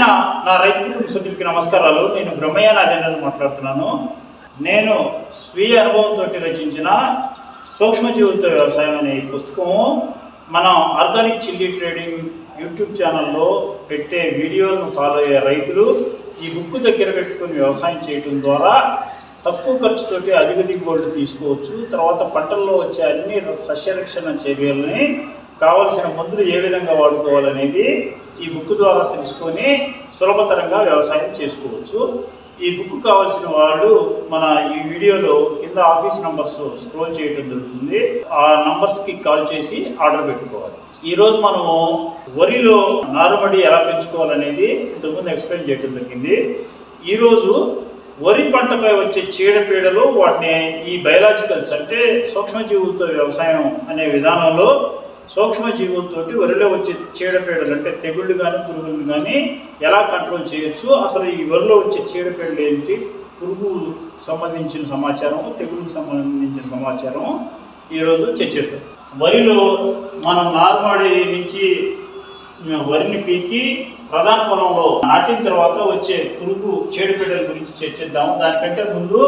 ప్రియమైన నా రైతు కుటుంబ సభ్యులకి నమస్కారాలు. నేను బ్రహ్మయ్య నాదేంద్రని మాట్లాడుతున్నాను. నేను స్వీయ అనుభవంతో రచించిన సూక్ష్మజీవులతో వ్యవసాయం అనే పుస్తకము మనం ఆర్గానిక్ చిల్లీ ట్రేడింగ్ యూట్యూబ్ ఛానల్లో పెట్టే వీడియోలను ఫాలో అయ్యే రైతులు ఈ బుక్ దగ్గర పెట్టుకుని వ్యవసాయం చేయడం ద్వారా తక్కువ ఖర్చుతోటి అధిక దిగుబడులు తీసుకోవచ్చు. తర్వాత పంటల్లో వచ్చే అన్ని సస్యరక్షణ చర్యలని కావలసిన మందులు ఏ విధంగా వాడుకోవాలనేది ఈ బుక్ ద్వారా తెలుసుకొని సులభతరంగా వ్యవసాయం చేసుకోవచ్చు. ఈ బుక్ కావాల్సిన వాళ్ళు మన ఈ వీడియోలో కింద ఆఫీస్ నంబర్స్ స్క్రోల్ చేయడం జరుగుతుంది. ఆ నంబర్స్కి కాల్ చేసి ఆర్డర్ పెట్టుకోవాలి. ఈరోజు మనము వరిలో నారుమడి ఎలా పెంచుకోవాలనేది ఇంతకుముందు ఎక్స్ప్లెయిన్ చేయడం జరిగింది. ఈరోజు వరి పంటపై వచ్చే చీడపీడలు వాటిని ఈ బయలాజికల్స్ అంటే సూక్ష్మజీవులతో వ్యవసాయం అనే విధానంలో సూక్ష్మజీవులతోటి వరిలో వచ్చే చీడపీడలు అంటే తెగుళ్ళు కానీ పురుగులు కానీ ఎలా కంట్రోల్ చేయొచ్చు, అసలు ఈ వరిలో వచ్చే చీడపీడలు ఏంటి, పురుగు సంబంధించిన సమాచారం, తెగుళ్ళకు సంబంధించిన సమాచారం ఈరోజు చర్చిద్దాం. వరిలో మనం నారుమడి నుంచి వరిని పీకి ప్రధాన పొలంలో నాటిన తర్వాత వచ్చే పురుగు చీడపీడల గురించి చర్చిద్దాము. దానికంటే ముందు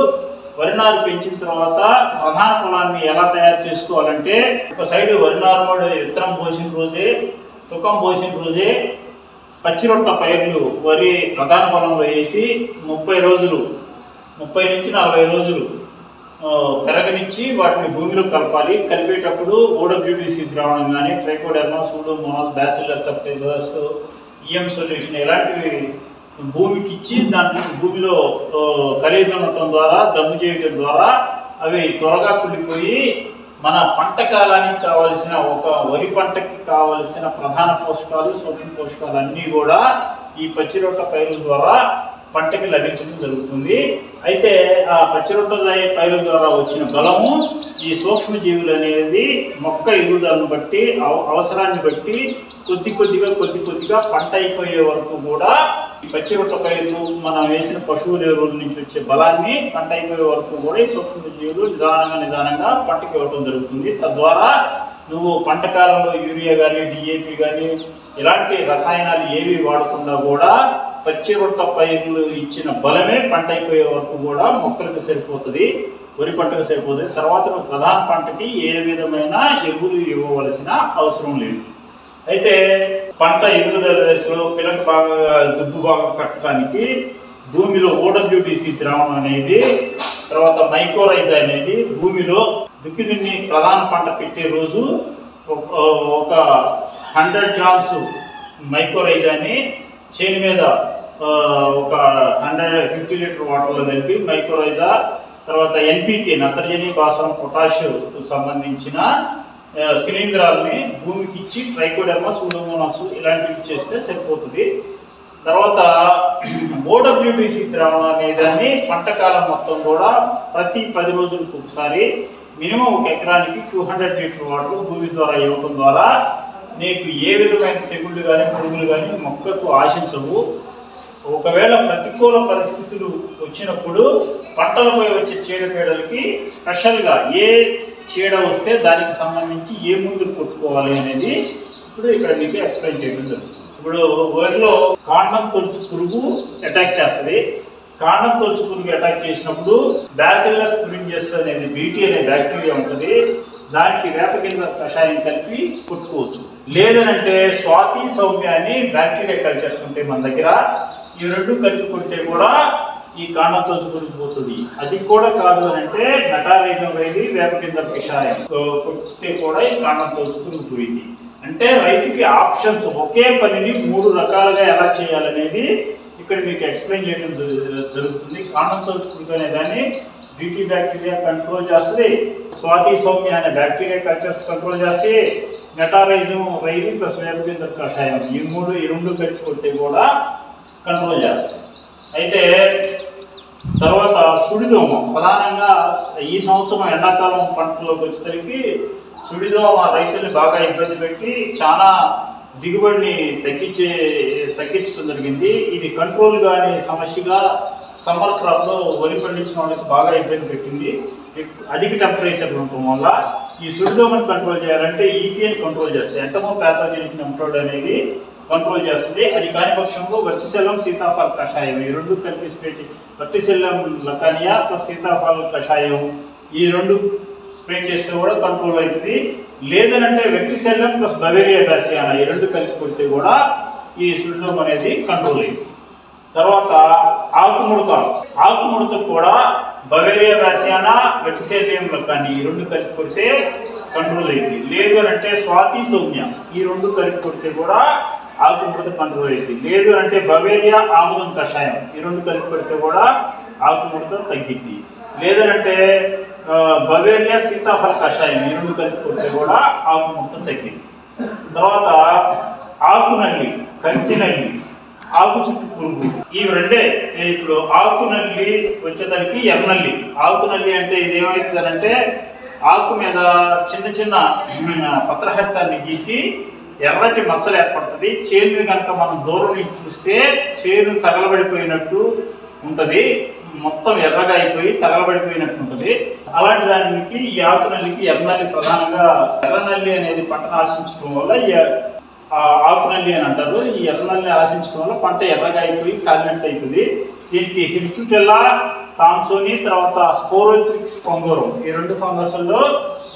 వరి నారు పెంచిన తర్వాత ప్రధాన పొలాన్ని ఎలా తయారు చేసుకోవాలంటే, ఒక సైడ్ వరి నారుమడి విత్తనం పోసిన రోజే, తుకం పోసిన రోజే పచ్చిరొట్ట పైర్లు వరి ప్రధాన పొలంలో వేసి 30 రోజులు 30 నుంచి 40 రోజులు పెరగనిచ్చి వాటిని భూమిలో కలపాలి. కలిపేటప్పుడు ఓడబ్ల్యూడిసి ద్రావణం కానీ trichoderma, pseudomonas, bacillus subtilis, EM solution ఇలాంటివి భూమికి ఇచ్చి దాన్ని భూమిలో కలియదొనటం ద్వారా దమ్ము చేయటం ద్వారా అవి త్వరగా కుళ్ళిపోయి మన పంట కాలానికి కావలసిన ఒక వరి పంటకి కావలసిన ప్రధాన పోషకాలు, సూక్ష్మ పోషకాలు అన్నీ కూడా ఈ పచ్చిరొట్ట పైరుల ద్వారా పంటకి లభించడం జరుగుతుంది. అయితే ఆ పచ్చిరొట్ట పైరుల ద్వారా వచ్చిన బలము ఈ సూక్ష్మజీవులు అనేది మొక్క ఎదుగుదలను బట్టి అవసరాన్ని బట్టి కొద్ది కొద్దిగా పంట అయిపోయే వరకు కూడా ఈ పచ్చిరొట్ట పైర్లు మనం వేసిన పశువుల ఎరువుల నుంచి వచ్చే బలాన్ని పంట అయిపోయే వరకు కూడా ఈ సూక్ష్మజీవులు నిదానంగా పంటకి ఇవ్వటం జరుగుతుంది. తద్వారా నువ్వు పంట కాలంలో యూరియా కానీ డిఏపి కానీ ఇలాంటి రసాయనాలు ఏవి వాడకుండా కూడా పచ్చిరొట్ట పైర్లు ఇచ్చిన బలమే పంట అయిపోయే వరకు కూడా మొక్కలకు సరిపోతుంది, వరి పంటకు సరిపోతుంది. తర్వాత నువ్వు ప్రధాన పంటకి ఏ విధమైన ఎరువులు ఇవ్వవలసిన అవసరం లేదు. అయితే పంట ఎదుగుదల దశలో పిల్లకి దుబ్బు బాగా కట్టడానికి భూమిలో ఓడబ్ల్యూడిసి ద్రావణం అనేది, తర్వాత మైక్రోరైజా అనేది భూమిలో దుక్కి ప్రధాన పంట పెట్టే రోజు ఒక 100 గ్రామ్స్ మైక్రోరైజాని చేను మీద ఒక 150 లీటర్ వాటర్లో కలిపి మైక్రోరైజా, తర్వాత ఎన్పికే నత్రజని, భాస్వరం, పొటాషియం సంబంధించిన శిలీంధ్రాలని భూమికి ఇచ్చి ట్రైకోడెర్మా, సూడోమోనాస్ ఇలాంటివి చేస్తే సరిపోతుంది. తర్వాత ఓడబ్ల్యూడిసి ద్రావణం అనేదాన్ని పంట కాలం మొత్తం కూడా ప్రతి 10 రోజులకు ఒకసారి మినిమం ఒక ఎకరానికి 200 లీటర్ వాటర్ భూమి ద్వారా ఇవ్వడం ద్వారా నీకు ఏ విధమైన తెగుళ్ళు కానీ పురుగులు కానీ మొక్కకు ఆశించవు. ఒకవేళ ప్రతికూల పరిస్థితులు వచ్చినప్పుడు పంటలపై వచ్చే చీడపీడలకి స్పెషల్గా ఏ చీడ వస్తే దానికి సంబంధించి ఏ మందులు కొట్టుకోవాలి అనేది ఇప్పుడు ఇక్కడ మీకు ఎక్స్ప్లెయిన్ చేయడం జరుగుతుంది. ఇప్పుడు వరిలో కాండం తొలుచు పురుగు అటాక్ చేస్తుంది. కాండం తొలుచు పురుగు అటాక్ చేసినప్పుడు బ్యాసిల్లస్ తురింజియస్ అనేది బీటీ అనే బ్యాక్టీరియా ఉంటుంది. దానికి వేపగింజ కషాయం కలిపి కొట్టుకోవచ్చు. లేదనంటే స్వాతి, సౌమ్య అని బ్యాక్టీరియా కల్చర్స్ ఉంటాయి మన దగ్గర. ఈ రెండు కలిపి కొడితే కూడా ఈ కాండం తొలుచు పురుగు పోతుంది. అది కూడా కాదు అని అంటే మెటారైజం అనేది వేపగింజ కషాయం కొడితే కూడా ఈ కాండం తొలుచు పురుగు పోయింది. అంటే రైతుకి ఆప్షన్స్ ఒకే పనిని 3 రకాలుగా ఎలా చేయాలనేది ఇక్కడ మీకు ఎక్స్ప్లెయిన్ చేయడం జరుగుతుంది. కాండం తొలుచు పురుగు అనే దాన్ని బీటీ బ్యాక్టీరియా కంట్రోల్ చేస్తుంది, స్వాతి, సౌమ్య అనే బ్యాక్టీరియా కల్చర్స్ కంట్రోల్ చేసి, మెటారైజం రైలు ప్లస్ వేపగింజ కషాయం ఈ రెండు కలిపి కొడితే కూడా కంట్రోల్ చేస్తుంది. అయితే తర్వాత సుడిదోమ ప్రధానంగా ఈ సంవత్సరం ఎండాకాలం పంటలోకి వచ్చేసరికి సుడిదోమ రైతుల్ని బాగా ఇబ్బంది పెట్టి చాలా దిగుబడిని తగ్గించడం జరిగింది. ఇది కంట్రోల్ కాని సమస్యగా సమ్మర్ క్రాప్లో వరి పండించిన వాళ్ళకి బాగా ఇబ్బంది పెట్టింది. అధిక టెంపరేచర్లు ఉండటం వల్ల ఈ సుడిదోమని కంట్రోల్ చేయాలంటే ఈపీఎని కంట్రోల్ చేస్తాయి. ఎంటమో ప్యాథోజెనిక్ నెమటోడ్ అనేది కంట్రోల్ చేస్తుంది. అది కాని పక్షంలో వర్టిసెల్లం సీతాఫల్ కషాయం ఈ రెండు కలిపి స్ప్రే వర్టిసెల్లం లకానియా ప్లస్ సీతాఫల్ కషాయం ఈ రెండు స్ప్రే చేస్తే కూడా కంట్రోల్ అవుతుంది. లేదనంటే వెక్టిసెల్లం ప్లస్ బవేరియా బ్యాసియానా ఈ రెండు కలిపి కొడితే కూడా ఈ సుడిదోమ అనేది కంట్రోల్ అయింది. తర్వాత ఆకుముడత కూడా బవేరియా బ్యాసియానా వెక్టిసెల్లం లకాని ఈ రెండు కలిపి కొడితే కంట్రోల్ అయింది. లేదు అని అంటే స్వాతి సౌమ్య ఈ రెండు కలిపి కొడితే కూడా ఆకుముడత కంట్రోల్ అయింది. లేదు అంటే బవేరియా ఆముదం కషాయం ఈ రెండు కలిపి కొడితే కూడా ఆకుముడత తగ్గిద్ది. లేదనంటే బవేరియా సీతాఫల కషాయం ఈ రెండు కలిపి కొడితే కూడా ఆకుముడత తగ్గింది. తర్వాత ఆకునల్లి, కంకినల్లి, ఆకు చుట్టు పురుగు ఇవి రెండే. ఇప్పుడు ఆకునల్లి వచ్చేదానికి ఎర్రనల్లి. ఆకునల్లి అంటే ఇది ఏమవుతుందంటే ఆకు మీద చిన్న చిన్న పత్రహరితాన్ని గీకి ఎర్రటి మచ్చలు ఏర్పడుతుంది. చేనుని కనుక మనం దూరం నుంచి చూస్తే చేను తగలబడిపోయినట్టు ఉంటుంది, మొత్తం ఎర్రగా అయిపోయి తగలబడిపోయినట్టు ఉంటుంది. అలాంటి దానికి ఈ ఆకునల్లికి ఎర్రనల్లి ప్రధానంగా ఎర్రనల్లి అనేది పంటను ఆశించడం వల్ల ఆకునల్లి అని అంటారు. ఈ ఎర్రనల్లి ఆశించడం వల్ల పంట ఎర్రగా అయిపోయి కాలినట్టు అవుతుంది. దీనికి హిర్సుటెల్లా థామ్సోని తర్వాత స్పోరోత్రిక్స్ పొంగోరం ఈ రెండు ఫంగస్ల్లో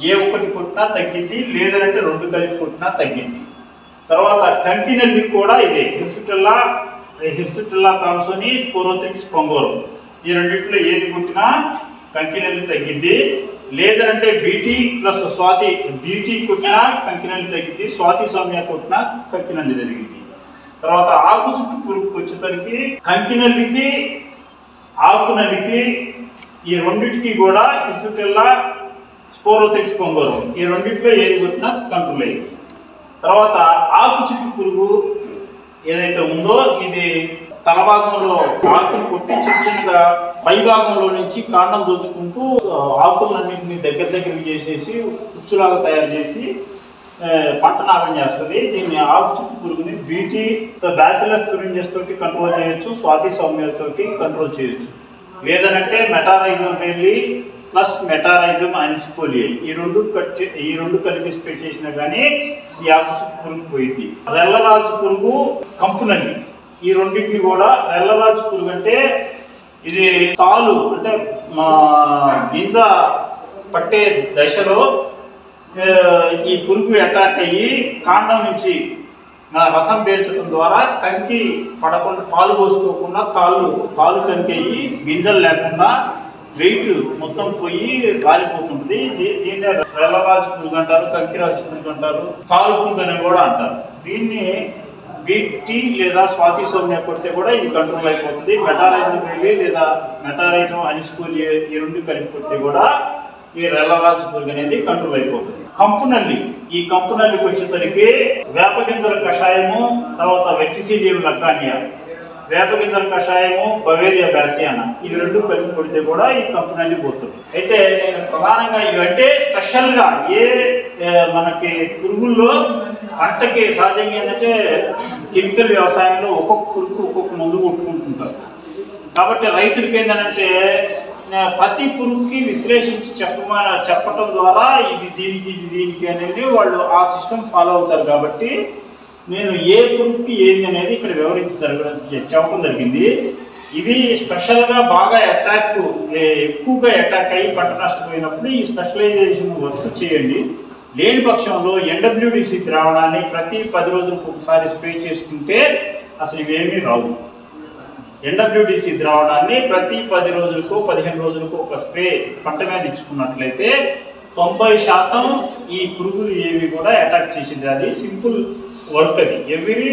ఏ ఒక్కటి కొట్టినా తగ్గింది, లేదంటే రెండు కలిపి కొట్టినా తగ్గింది. తర్వాత కంకినల్లి కూడా ఇదే హిర్సుటెల్లా థామ్సోని స్పోరోత్రిక్స్ పొంగోరం ఈ రెండింటిలో ఏది కొట్టినా కంకినల్లి తగ్గిద్ది. లేదంటే బీటీ ప్లస్ స్వాతి బీటీ కొట్టినా కంకినల్లి తగ్గిద్ది, స్వాతి సౌమ్య కొట్టినా కంకినల్లి తగ్గిద్ది. తర్వాత ఆకు చుట్టు పురుగుకి వచ్చేసరికి కంకినల్లికి ఆకునల్లికి ఈ రెండింటికి కూడా హిర్సుటెల్లా స్పోరోత్రిక్స్ పొంగోరం ఈ రెండింటిలో ఏది కొట్టినా కంట్రోల్ అయ్యింది. తర్వాత ఆకు చుట్టు పురుగు ఏదైతే ఉందో ఇది తల భాగంలో ఆకులు కొట్టి చిన్న చిన్నగా పై భాగంలో నుంచి కాండం దోచుకుంటూ ఆకులన్నింటినీ దగ్గర చేసేసి ఉచ్చులాగా తయారు చేసి పంట నాగం చేస్తుంది. దీన్ని ఆకు చుట్టు పురుగుని బీటీ బ్యాసిలస్ తురింజెస్ తోటి కంట్రోల్ చేయొచ్చు, స్వాతి సౌమ్యతోటి కంట్రోల్ చేయొచ్చు. లేదనంటే మెటారైజం వెళ్ళి ప్లస్ మెటారైజం అన్సిఫోలియా ఈ రెండు కలిపి స్ప్రే చేసినా కానీ ఈ ఆకు చుట్టు పురుగు పోయింది. రెల్లరాజు పురుగు, కంపునల్లి ఈ రెండింటిని కూడా రెల్లరాజు పురుగు అంటే ఇది తాలు అంటే గింజ పట్టే దశలో ఈ పురుగు అటాక్ అయ్యి కాండం నుంచి రసం పీల్చడం ద్వారా కంకి పడకుండా పాలు పోసుకోకుండా తాలు కంకి అయ్యి గింజలు లేకుండా వెయిట్ మొత్తం పోయి రాలిపోతుంటుంది. దీన్నే రెల్లరాజు పురుగు అంటారు, కంకిరాజు పురుగు అంటారు, తాలు పురుగు అని కూడా అంటారు. దీన్ని బీటీ లేదా స్వాతి సౌమ్య కొడితే కూడా ఇది కంట్రోల్ అయిపోతుంది. మెటారైజం వెళ్ళి లేదా మెటారైజం అనిస్ఫోలియా ఈ రెండు కలిపి కొడితే కూడా ఈ రెల్లరాజు పురుగు అనేది కంట్రోల్ అయిపోతుంది. కంపునల్లి ఈ కంపునల్లికి వచ్చేసరికి వేపగింజల కషాయము, తర్వాత వెక్టిసిలియం లకానియా, వేపగింజల కషాయము, బవేరియా బ్యాసియానా ఇవి రెండు కలిపి కొడితే కూడా ఈ కంపునల్లి పోతుంది. అయితే నేను ప్రధానంగా ఇవంటే స్పెషల్గా మనకి పురుగుల్లో పంటకి సహజంగా ఏంటంటే కెమికల్ వ్యవసాయంలో ఒక్కొక్క పురుగు ఒక్కొక్క మందు కొట్టుకుంటుంటారు. కాబట్టి రైతులకి ఏంటంటే ప్రతి పురుగుకి విశ్లేషించి చెప్పటం ద్వారా ఇది దీనికి అనేది వాళ్ళు ఆ సిస్టమ్ ఫాలో అవుతారు. కాబట్టి నేను ఏ పురుగుకి ఏంది అనేది ఇక్కడ చెప్పడం జరిగింది. ఇది స్పెషల్గా బాగా ఎక్కువగా అటాక్ అయ్యి పంట నష్టపోయినప్పుడు ఈ స్పెషలైజేషన్ వర్క్ చేయండి. లేని పక్షంలో NWDC ద్రావణాన్ని ప్రతి 10 రోజులకు ఒకసారి స్ప్రే చేసుకుంటే అసలు ఇవేమీ రావు. NWDC ద్రావణాన్ని ప్రతి 10 రోజులకు 15 రోజులకు ఒక స్ప్రే పంట మీద ఇచ్చుకున్నట్లయితే 90% ఈ పురుగులు ఏవి కూడా అటాక్ చేసింది. అది సింపుల్ వర్క్. అది ఎవ్రీ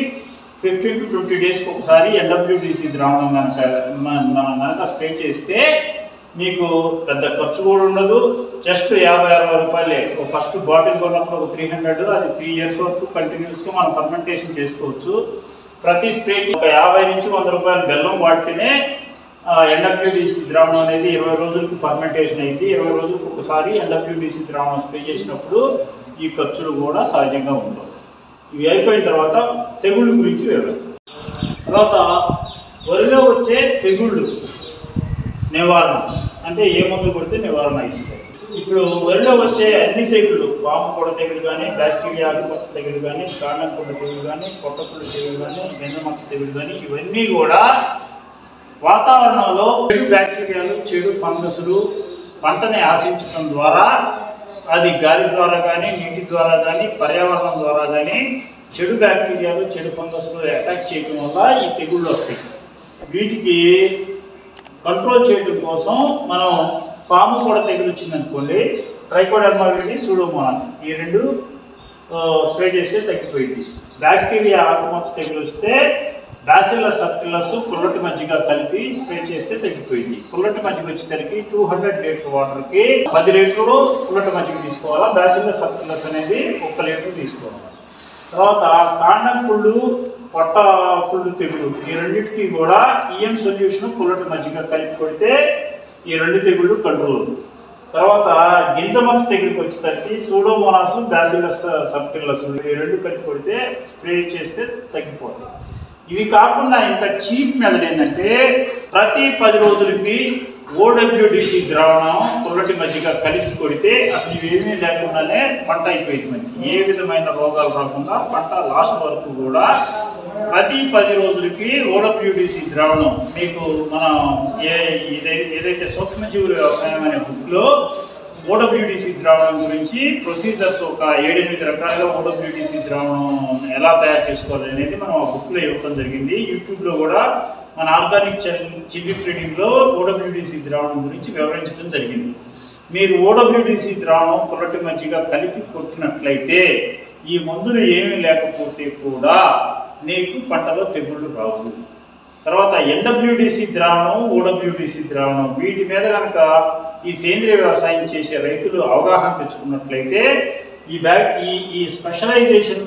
15 to 20 డేస్కి ఒకసారి NWDC ద్రావణం కనుక స్ప్రే చేస్తే మీకు పెద్ద ఖర్చు కూడా ఉండదు. జస్ట్ 50-60 రూపాయలే. ఫస్ట్ బాటిల్ కొన్నప్పుడు ఒక 300, అది 3 years వరకు కంటిన్యూస్గా మనం ఫర్మెంటేషన్ చేసుకోవచ్చు. ప్రతి స్ప్రేకి ఒక 50 నుంచి 100 రూపాయల బెల్లం వాడితేనే NWDC ద్రావణం అనేది 20 రోజులకు ఫర్మెంటేషన్ అయింది. 20 రోజులకు ఒకసారి NWDC ద్రావణం స్ప్రే చేసినప్పుడు ఈ ఖర్చులు కూడా సహజంగా ఉండవు. ఇవి అయిపోయిన తర్వాత తెగుళ్ళు గురించి వివరిస్తాం. తర్వాత వరిలో వచ్చే తెగుళ్ళు నివారణ అంటే ఏ మందులు కొడితే నివారణ అవుతుంది. ఇప్పుడు వరిలో వచ్చే అన్ని తెగుళ్ళు, పాము పొడ తెగులు కానీ, బ్యాక్టీరియా ఆకుమచ్చ తెగులు కానీ, కాండం పొడ తెగులు కానీ, పొట్టపుల్ల తెగులు కానీ, వెన్నమచ్చ తెగులు కానీ, ఇవన్నీ కూడా వాతావరణంలో చెడు బ్యాక్టీరియాలు, చెడు ఫంగస్లు పంటని ఆశించడం ద్వారా, అది గాలి ద్వారా కానీ, నీటి ద్వారా కానీ, పర్యావరణం ద్వారా కానీ చెడు బ్యాక్టీరియాలు, చెడు ఫంగస్లు అటాక్ చేయడం వల్ల ఈ తెగుళ్ళు వస్తాయి. వీటికి కంట్రోల్ చేయడం కోసం మనం పాము పొడ తెగులు వచ్చిందనుకోండి, ట్రైకోడర్మా విరిడి, సూడోమోనాస్ ఈ రెండు స్ప్రే చేస్తే తగ్గిపోయింది. బ్యాక్టీరియా ఆకుమచ్చ తెగులు వస్తే బ్యాసిల్లస్ సబ్టిల్లస్ పుల్లటి మజ్జిగ కలిపి స్ప్రే చేస్తే తగ్గిపోయింది. పుల్లటి మజ్జిగ వచ్చేసరికి 200 లీటర్ వాటర్కి 10 లీటర్లు పుల్లటి మజ్జిగ తీసుకోవాలా. బ్యాసిల్లస్ సబ్టిల్లస్ అనేది 1 లీటర్ తీసుకోవాలి. తర్వాత కాండం పుళ్ళు, పొట్ట పుళ్ళు తెగులు ఈ రెండింటికి కూడా ఈఎం సొల్యూషన్ పుల్లటి మజ్జిగ కలిపి కొడితే ఈ రెండు తెగుళ్ళు కంట్రోల్ అవుతుంది. తర్వాత గింజమచ్చ తెగులుకి వచ్చేసరికి సూడోమోనాస్, బ్యాసిల్లస్ సబ్టిల్లస్ ఈ రెండు కలిపి కొడితే స్ప్రే చేస్తే తగ్గిపోతుంది. ఇవి కాకుండా ఇంకా చీప్ మెథడ్ ఏంటంటే ప్రతి 10 రోజులకి OWDC ద్రావణం పుల్లటి మజ్జిగ కలిపి కొడితే అసలు ఇవేమీ లేకుండానే పంట అయిపోయింది. మనకి ఏ విధమైన రోగాలు రాకుండా పంట లాస్ట్ వరకు కూడా ప్రతి 10 రోజులకి OWDC ద్రావణం మీకు మనం ఏదైతే సూక్ష్మజీవుల వ్యవసాయం అనే బుక్లో OWDC ద్రావణం గురించి ప్రొసీజర్స్ ఒక 7-8 రకాలుగా OWDC ద్రావణం ఎలా తయారు చేసుకోవాలి అనేది మనం ఆ బుక్లో ఇవ్వడం జరిగింది. యూట్యూబ్లో కూడా మన ఆర్గానిక్ చిల్లీ ట్రేడింగ్లో OWDC ద్రావణం గురించి వివరించడం జరిగింది. మీరు OWDC ద్రావణం పుల్లటి మజ్జిగ కలిపి కొట్టినట్లయితే ఈ మందులు ఏమీ లేకపోతే కూడా నీకు పంటలో తెగుళ్ళు రావు. తర్వాత NWDC ద్రావణం, OWDC ద్రావణం వీటి మీద కనుక ఈ సేంద్రియ వ్యవసాయం చేసే రైతులు అవగాహన తెచ్చుకున్నట్లయితే ఈ స్పెషలైజేషన్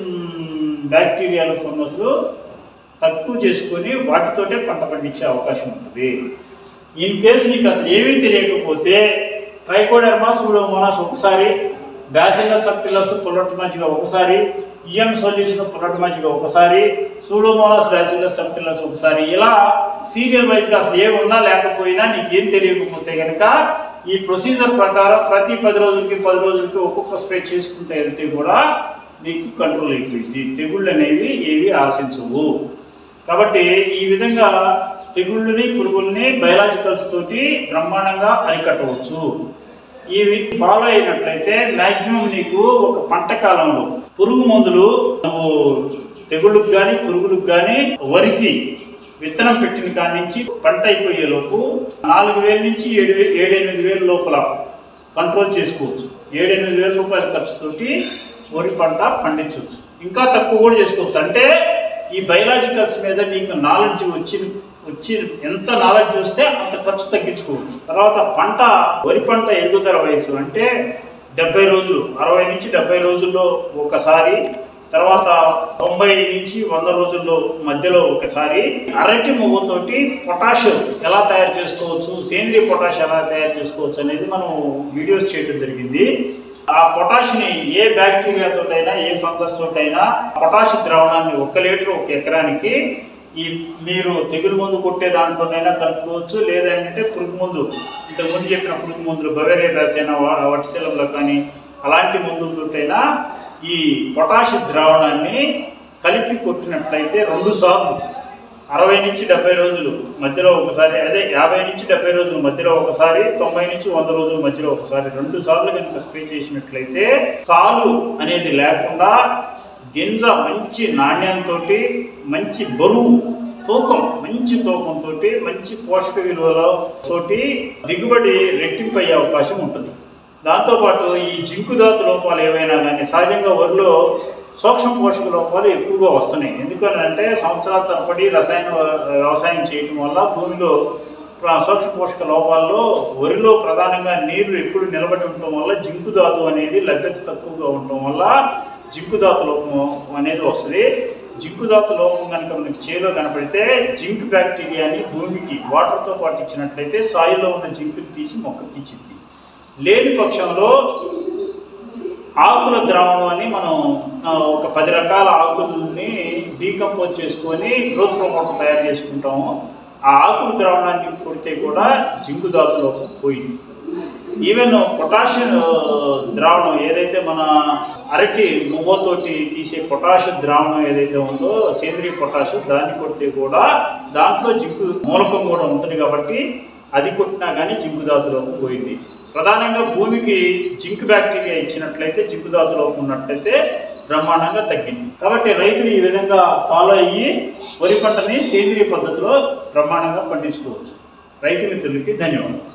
బ్యాక్టీరియాలు, ఫంగస్లు తక్కువ చేసుకొని వాటితోటే పంట పండించే అవకాశం ఉంటుంది. ఇన్ కేసు నీకు అసలు ఏమీ తెలియకపోతే ట్రైకోడర్మా, సూడోమోనాస్ ఒకసారి, బ్యాసిల్లస్ సబ్టిల్లస్ పుల్లటి మజ్జిగ ఒకసారి, ఈఎం సొల్యూషన్ పుల్లటి మజ్జిగ ఒకసారి, సూడోమోనాస్, బ్యాసిల్లస్ సబ్టిల్లస్ ఒకసారి, ఇలా సీరియల్ వైజ్గా అసలు ఏమున్నా లేకపోయినా నీకు ఏం తెలియకపోతే కనుక ఈ ప్రొసీజర్ ప్రకారం ప్రతి 10 రోజులకి ఒక్కొక్క స్ప్రే చేసుకుంటే వెళ్తే కూడా నీకు కంట్రోల్ అయిపోయింది. తెగుళ్ళు అనేవి ఏవి ఆశించవు. కాబట్టి ఈ విధంగా తెగుళ్ళని, పురుగుల్ని బయలాజికల్స్ తోటి బ్రహ్మాండంగా అరికట్టవచ్చు. ఇవి ఫాలో అయినట్లయితే మ్యాక్సిమం నీకు ఒక పంట కాలంలో పురుగు మందులు నువ్వు తెగుళ్ళకు కానీ, పురుగులకు కానీ, వరికి విత్తనం పెట్టిన కాడి నుంచి పంట అయిపోయేలోపు 4,000 నుంచి 7,000-8,000 లోపల కంట్రోల్ చేసుకోవచ్చు. 7,000-8,000 రూపాయల ఖర్చుతోటి వరి పంట పండించవచ్చు. ఇంకా తక్కువ కూడా చేసుకోవచ్చు. అంటే ఈ బయలాజికల్స్ మీద నీకు నాలెడ్జ్ వచ్చి ఎంత నాలెడ్జ్ వస్తే అంత ఖర్చు తగ్గించుకోవచ్చు. తర్వాత వరి పంట ఎదుగుదల వయసు అంటే 70 రోజులు, 60 నుంచి 70 రోజుల్లో ఒకసారి, తర్వాత 90 నుంచి 100 రోజుల్లో మధ్యలో ఒకసారి అరటి మువ్వతోటి పొటాష్ ఎలా తయారు చేసుకోవచ్చు, సేంద్రియ పొటాష్ ఎలా తయారు చేసుకోవచ్చు అనేది మనం వీడియోస్ చేయడం జరిగింది. ఆ పొటాష్ని ఏ బ్యాక్టీరియాతోటైనా, ఏ ఫంగస్ తోటైనా పొటాష్ ద్రావణాన్ని 1 లీటర్ 1 ఎకరానికి మీరు తెగులు మందు కొట్టే దాంట్లోనైనా కలుపుకోవచ్చు. లేదంటే పురుగు మందు, ఇంతకుముందు చెప్పిన పురుగు మందులు బవేరియా బ్యాచ్ అయినా, వట్సెలంలో కానీ అలాంటి మందులతోటైనా ఈ పొటాష్ ద్రావణాన్ని కలిపి కొట్టినట్లయితే 2 సార్లు 60 నుంచి 70 రోజులు మధ్యలో ఒకసారి, అదే 50 నుంచి 70 రోజుల మధ్యలో ఒకసారి, 90 నుంచి 100 రోజుల మధ్యలో ఒకసారి 2 సార్లు కనుక స్ప్రే చేసినట్లయితే సాలు అనేది లేకుండా గింజ మంచి నాణ్యంతో, మంచి బరువు మంచి తూకంతో, మంచి పోషక విలువలతోటి దిగుబడి రెట్టింపు అయ్యే అవకాశం ఉంటుంది. దాంతోపాటు ఈ జింకు ధాతు లోపాలు ఏవైనా కానీ, సహజంగా వరిలో సూక్ష్మ పోషక లోపాలు ఎక్కువగా వస్తున్నాయి. ఎందుకంటే సంవత్సరాల తరబడి రసాయన వ్యవసాయం చేయటం వల్ల భూమిలో సూక్ష్మ పోషక లోపాల్లో వరిలో ప్రధానంగా నీరు ఎప్పుడు నిలబడి ఉండటం వల్ల జింకు ధాతు అనేది లభ్యత తక్కువగా ఉండటం వల్ల జింకు ధాతు లోపం అనేది వస్తుంది. జింకు ధాతు లోపం కనుక మనకి చేలో కనపడితే జింక్ బ్యాక్టీరియాని భూమికి వాటర్తో పాటు ఇచ్చినట్లయితే సాయిల్లో ఉన్న జింకుని తీసి మొక్కకి ఇచ్చింది. లేని పక్షంలో ఆకుల ద్రావణం అని మనం ఒక 10 రకాల ఆకుల్ని డీకంపోజ్ చేసుకొని గ్రోత్ ప్రమోటర్ తయారు చేసుకుంటాము. ఆ ఆకులు ద్రావణాన్ని కొడితే కూడా జింకు ధాతులోపం పోయింది. ఈవెన్ పొటాషియం ద్రావణం ఏదైతే మన అరటి మువ్వతోటి తీసే పొటాషియం ద్రావణం ఏదైతే ఉందో సేంద్రియ పొటాషియం దాన్ని కొడితే కూడా దాంట్లో జింకు మూలకం కూడా ఉంటుంది కాబట్టి అది కొట్టినా కానీ జింకు ధాతులోపం పోయింది. ప్రధానంగా భూమికి జింక్ బ్యాక్టీరియా ఇచ్చినట్లయితే జింకు ధాతులోపం ఉన్నట్లయితే బ్రహ్మాండంగా తగ్గింది. కాబట్టి రైతులు ఈ విధంగా ఫాలో అయ్యి వరి పంటని సేంద్రియ పద్ధతిలో బ్రహ్మాండంగా పండించుకోవచ్చు. రైతు మిత్రులకి ధన్యవాదాలు.